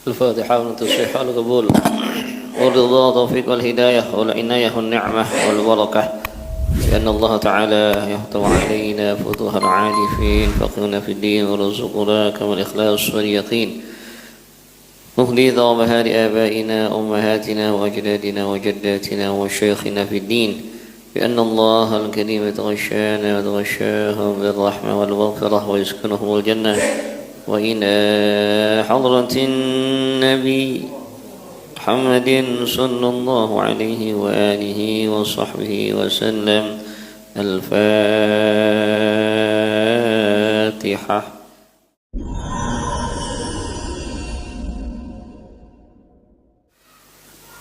الفاتحة والتصحيح والقبول والرضا والتوفيق والهداية والعناية والنعمة والبركة، لأن الله تعالى يفتح علينا فتوح العارفين فقهنا في الدين ورزقنا كما الإخلاص واليقين، مهدي ومهاد آبائنا أمهاتنا وأجدادنا وجداتنا وشيخنا في الدين، بأن الله الكريم يتغشانا ويتغشاهم بالرحمة والمغفرة ويسكنهم الجنة. وإلى حضرة النبي محمد صلى الله عليه وآله وصحبه وسلم. الفاتحة.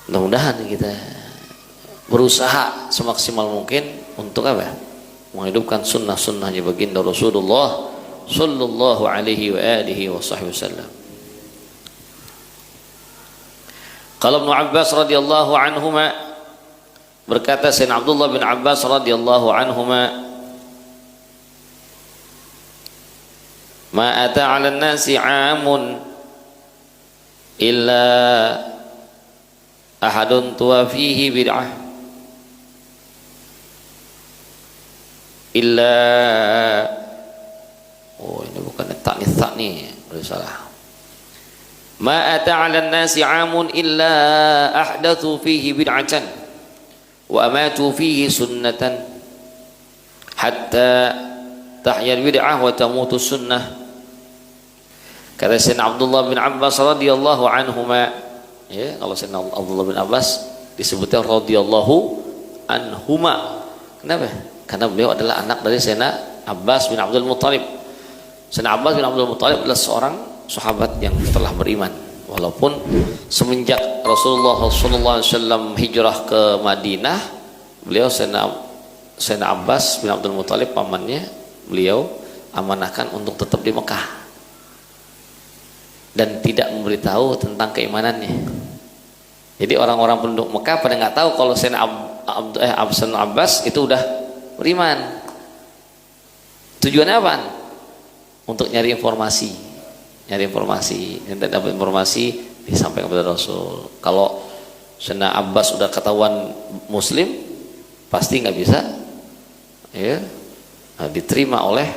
Mudah-mudahan kita berusaha semaksimal mungkin untuk apa? Menghidupkan sunnah-sunnahnya baginda Rasulullah sallallahu alaihi wa alihi wasallam. Qala Ibnu Abbas radhiyallahu anhuma, berkata Sayyidina Abdullah bin Abbas radhiyallahu anhuma, ma ata 'ala an-nasi 'amun illa ahadun tuwa fihi bid'ah illa, oh ini bukan ta'nis nih, salah. Ma ata 'ala an-nasi 'amun illa ahdatsu fihi bid'atan wa amatu fihi sunnatan hatta tahya al-bid'ah wa tamutu sunnah. Kata Sayyidina Abdullah bin Abbas radhiyallahu anhuma, ya, kalau Sayyidina Abdullah bin Abbas disebutnya radhiyallahu anhuma. Kenapa? Karena beliau adalah anak dari Sayyidina Abbas bin Abdul Muttalib. Sayyidina Abbas bin Abdul Muttalib adalah seorang sahabat yang telah beriman, walaupun semenjak Rasulullah SAW hijrah ke Madinah, beliau Sayyidina Abbas bin Abdul Muttalib, pamannya, beliau amanahkan untuk tetap di Mekah dan tidak memberitahu tentang keimanannya. Jadi orang-orang penduduk Mekah pada nggak tahu kalau Sayyidina Abbas itu udah beriman. Tujuannya apa? Untuk nyari informasi, dan dapat informasi disampaikan kepada Rasul. Kalau Sayyidina Abbas sudah ketahuan Muslim, pasti nggak bisa, ya, diterima oleh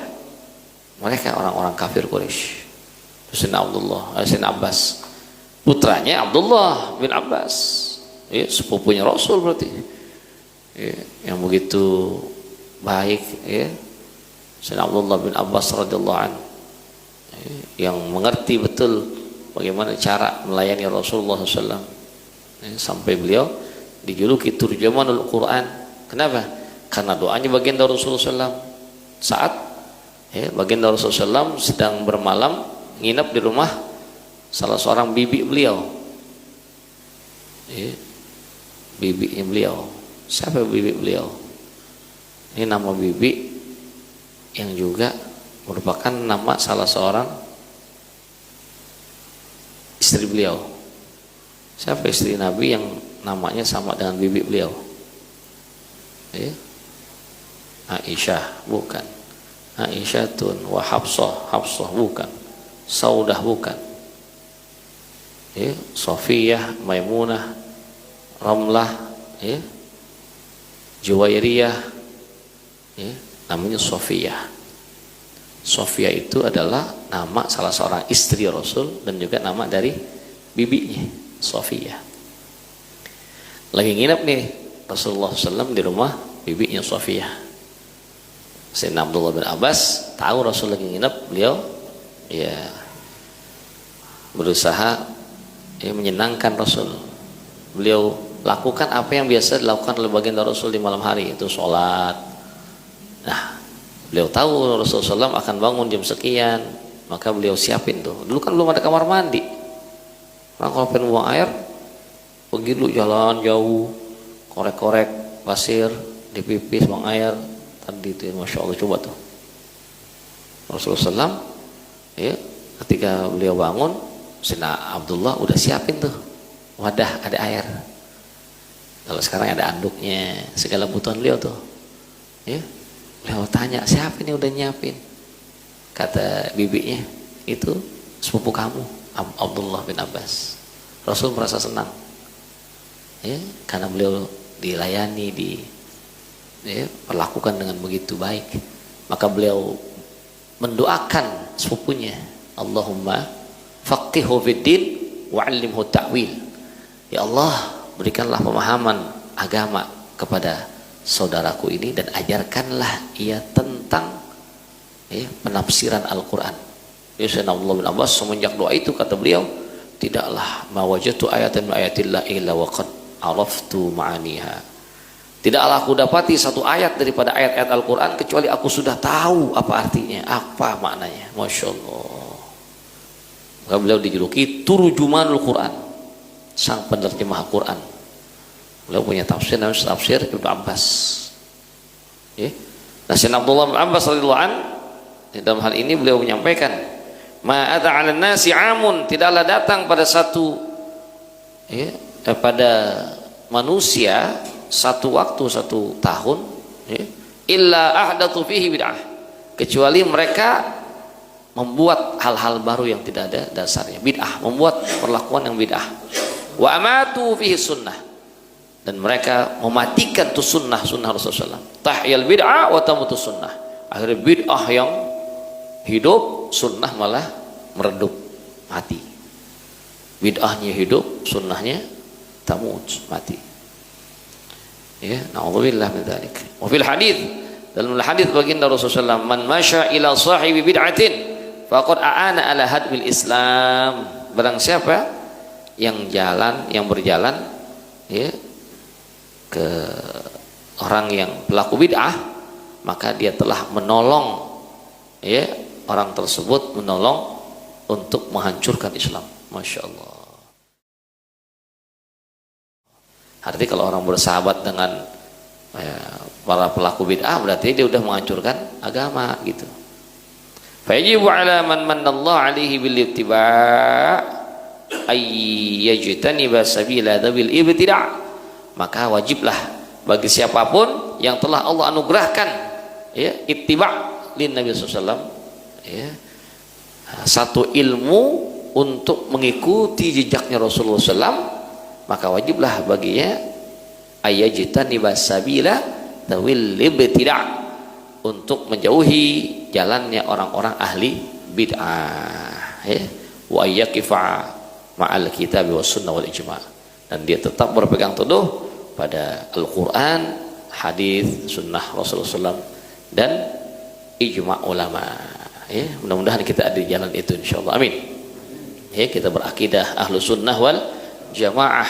mereka orang-orang kafir Quraisy. Sayyidina Abbas, putranya Abdullah bin Abbas, ya, sepupunya Rasul berarti, ya, yang begitu baik, ya, Sayyidina Abdullah bin Abbas radhiyallahu anhu, yang mengerti betul bagaimana cara melayani Rasulullah SAW, sampai beliau dijuluki turjamanul Quran. Kenapa? Karena doanya baginda Rasulullah SAW saat, ya, baginda Rasulullah SAW sedang bermalam nginap di rumah salah seorang bibi beliau, ya, bibinya beliau. Siapa bibi beliau? Ini nama bibi yang juga merupakan nama salah seorang istri beliau. Siapa istri Nabi yang namanya sama dengan bibi beliau? Ya? Aisyah, bukan. Aisyatun wa Hafsah, Hafsah bukan. Saudah bukan. Ya? Sofiyah, Maimunah, Ramlah, ya? Juwairiyah, ya? Namanya Sofiyah. Sofia itu adalah nama salah seorang istri Rasul dan juga nama dari bibinya, Sofia. Lagi nginep nih Rasulullah SAW di rumah bibinya Sofia. Sayyidina Abdullah bin Abbas tahu Rasul lagi nginep, beliau, ya, berusaha, ya, menyenangkan Rasul. Beliau lakukan apa yang biasa dilakukan oleh baginda Rasul di malam hari, itu sholat. Nah, beliau tahu Rasulullah SAW akan bangun jam sekian, maka beliau siapin tuh. Dulu kan belum ada kamar mandi. Orang kalau pengen buang air, pergi dulu jalan jauh, korek-korek pasir, dipipis buang air. Tadi itu, ya, Masya Allah, coba tuh. Rasulullah SAW, ya, ketika beliau bangun, Sayyidina Abdullah udah siapin tuh wadah, ada air. Kalau sekarang ada anduknya, segala kebutuhan beliau tuh, ya. Beliau tanya, siapa ini udah nyiapin? Kata bibinya, itu sepupu kamu, Abdullah bin Abbas. Rasul merasa senang, ya, karena beliau dilayani, diperlakukan dengan begitu baik. Maka beliau mendoakan sepupunya, Allahumma faqihu fiddin wa'allimhu ta'wil. Ya Allah, berikanlah pemahaman agama kepada saudaraku ini dan ajarkanlah ia tentang penafsiran Al-Quran. Sayyidina Abdullah bin Abbas semenjak doa itu kata beliau, tidaklah ma wajadtu ayatan min ayatillah illa wa qad araftu ma'aniha. Tidaklah aku dapati satu ayat daripada ayat-ayat Al-Quran kecuali aku sudah tahu apa artinya, apa maknanya. Masya Allah. Maka beliau dijuluki Turjumanul Quran, sang penerjemah Quran. Beliau punya tafsir namanya tafsir Ibnu Abbas. Nah, Sayyidina Abdullah bin Abbas radhiyallahu anhu dalam hal ini beliau menyampaikan, ma'ata 'alan nasi 'amun, tidaklah datang pada pada manusia satu waktu, satu tahun, illa ahdatsu fihi bid'ah, kecuali mereka membuat hal-hal baru yang tidak ada dasarnya, bid'ah, membuat perlakuan yang bid'ah. Wa amatu fihi sunnah, dan mereka mematikan tu sunnah Rasulullah. Tahyal bid'ah wa tamutu sunnah. Akhirnya bid'ah yang hidup, sunnah malah meredup, mati. Bid'ahnya hidup, sunnahnya tamut, mati. Ya, na'udzubillah min dzalik. Wa fil hadits, dalam hadis baginda Rasulullah, man masya ila sahibi bid'atin faqad a'ana ala hadmil Islam. Barang siapa yang berjalan ke orang yang pelaku bid'ah, maka dia telah menolong orang tersebut, menolong untuk menghancurkan Islam. Masya Allah. Artinya kalau orang bersahabat dengan para pelaku bid'ah, berarti dia sudah menghancurkan agama gitu. Fayajibu ala man manallahu alaihi bil ittiba' ay yajtaniba sabila dhabil ibtida'. Maka wajiblah bagi siapapun yang telah Allah anugerahkan ittiba' lin Nabi sallallahu alaihi wasallam, satu ilmu untuk mengikuti jejaknya Rasulullah SAW, maka wajiblah baginya ayajtaniba sabila dhawil ibtida', untuk menjauhi jalannya orang-orang ahli bid'ah, wa yaqifa ma'al kitab was sunnah wal ijma', dan dia tetap berpegang teguh pada Al-Quran, hadis, sunnah Rasulullah SAW, dan ijma' ulama. Mudah-mudahan kita ada di jalan itu insyaallah, amin. Kita berakidah ahlu sunnah wal jamaah,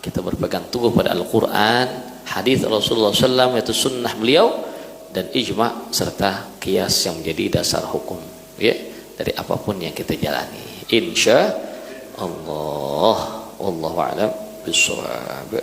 kita berpegang teguh pada Al-Quran, hadis Rasulullah SAW, yaitu sunnah beliau, dan ijma' serta qiyas yang menjadi dasar hukum dari apapun yang kita jalani insyaallah. Wallahu a'lam bishawab.